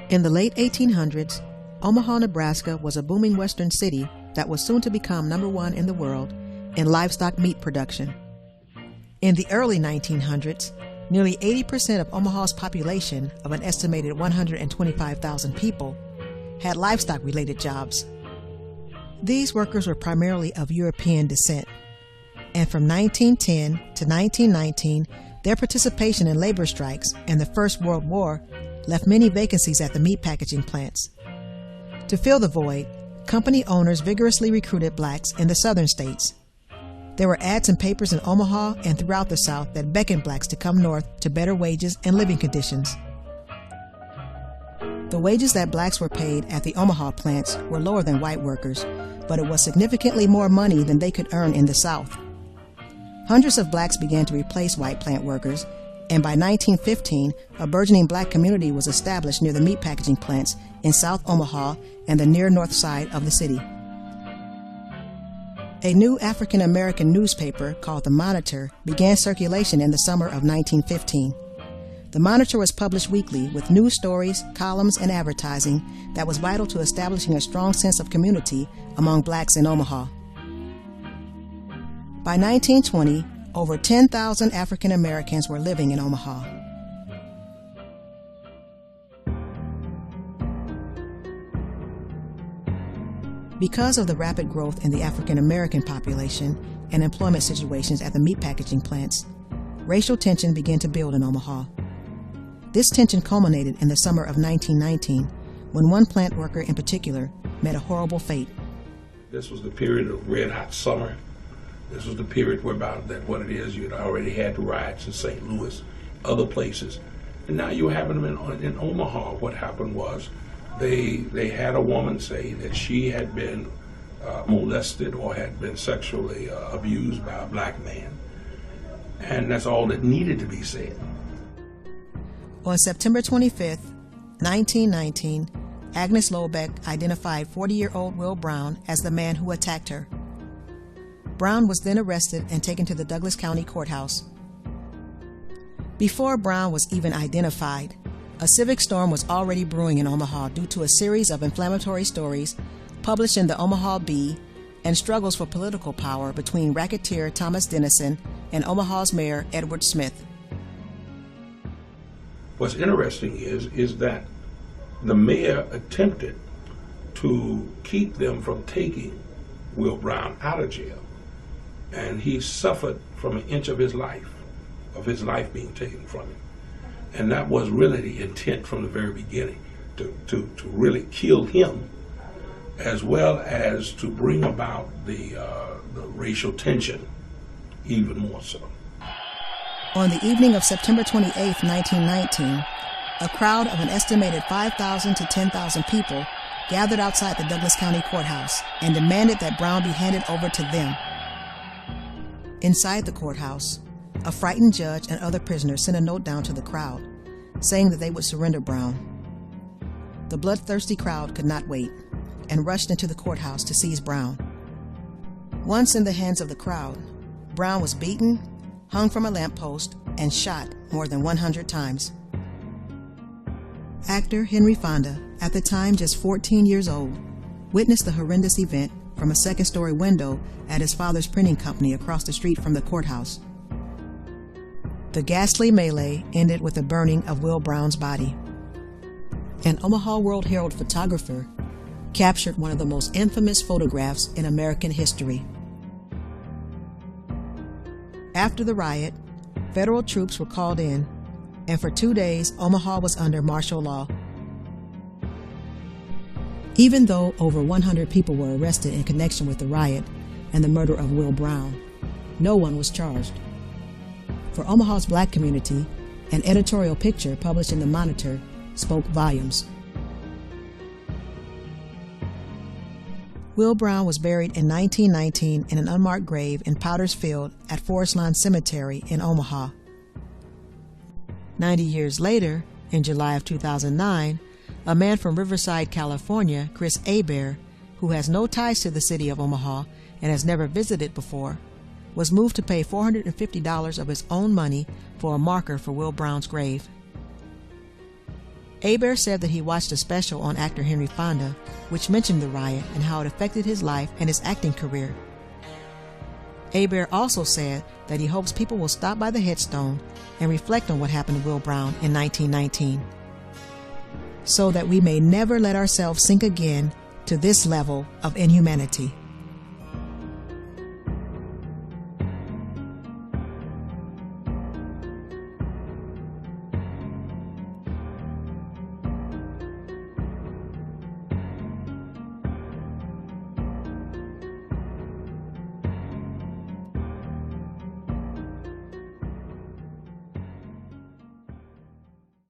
In the late 1800s, Omaha, Nebraska was a booming western city that was soon to become #1 in the world in livestock meat production. In the early 1900s, nearly 80% of Omaha's population of an estimated 125,000 people had livestock-related jobs. These workers were primarily of European descent, and from 1910 to 1919, their participation in labor strikes and the First World War left many vacancies at the meat packaging plants. To fill the void, company owners vigorously recruited blacks in the southern states. There were ads in papers in Omaha and throughout the South that beckoned blacks to come north to better wages and living conditions. The wages that blacks were paid at the Omaha plants were lower than white workers, but it was significantly more money than they could earn in the South. Hundreds of blacks began to replace white plant workers, and by 1915, a burgeoning black community was established near the meat packaging plants in South Omaha and the near north side of the city. A new African American newspaper called the Monitor began circulation in the summer of 1915. The Monitor was published weekly with news stories, columns, and advertising that was vital to establishing a strong sense of community among blacks in Omaha. By 1920, over 10,000 African Americans were living in Omaha. Because of the rapid growth in the African American population and employment situations at the meat packaging plants, racial tension began to build in Omaha. This tension culminated in the summer of 1919, when one plant worker in particular met a horrible fate. This was the period of red hot summer. This was the period whereby that what it is, you'd already had the riots in St. Louis, other places, and now you're having them in Omaha. What happened was they had a woman say that she had been molested or had been sexually abused by a black man, and that's all that needed to be said. On September 25, 1919, Agnes Lobeck identified 40-year-old Will Brown as the man who attacked her. Brown was then arrested and taken to the Douglas County Courthouse. Before Brown was even identified, a civic storm was already brewing in Omaha due to a series of inflammatory stories published in the Omaha Bee and struggles for political power between racketeer Thomas Dennison and Omaha's mayor Edward Smith. What's interesting is that the mayor attempted to keep them from taking Will Brown out of jail, and he suffered from an inch of his life being taken from him. And that was really the intent from the very beginning, to really kill him, as well as to bring about the racial tension even more so. On the evening of September 28, 1919, a crowd of an estimated 5,000 to 10,000 people gathered outside the Douglas County Courthouse and demanded that Brown be handed over to them. Inside the courthouse, a frightened judge and other prisoners sent a note down to the crowd, saying that they would surrender Brown. The bloodthirsty crowd could not wait and rushed into the courthouse to seize Brown. Once in the hands of the crowd, Brown was beaten, hung from a lamppost, and shot more than 100 times. Actor Henry Fonda, at the time just 14 years old, witnessed the horrendous event from a second-story window at his father's printing company across the street from the courthouse. The ghastly melee ended with the burning of Will Brown's body. An Omaha World Herald photographer captured one of the most infamous photographs in American history. After the riot, federal troops were called in, and for 2 days, Omaha was under martial law. Even though over 100 people were arrested in connection with the riot and the murder of Will Brown, no one was charged. For Omaha's black community, an editorial picture published in the Monitor spoke volumes. Will Brown was buried in 1919 in an unmarked grave in Powder's Field at Forest Lawn Cemetery in Omaha. 90 years later, in July of 2009, a man from Riverside, California, Chris Hebert, who has no ties to the city of Omaha and has never visited before, was moved to pay $450 of his own money for a marker for Will Brown's grave. Hebert said that he watched a special on actor Henry Fonda, which mentioned the riot and how it affected his life and his acting career. Hebert also said that he hopes people will stop by the headstone and reflect on what happened to Will Brown in 1919, so that we may never let ourselves sink again to this level of inhumanity.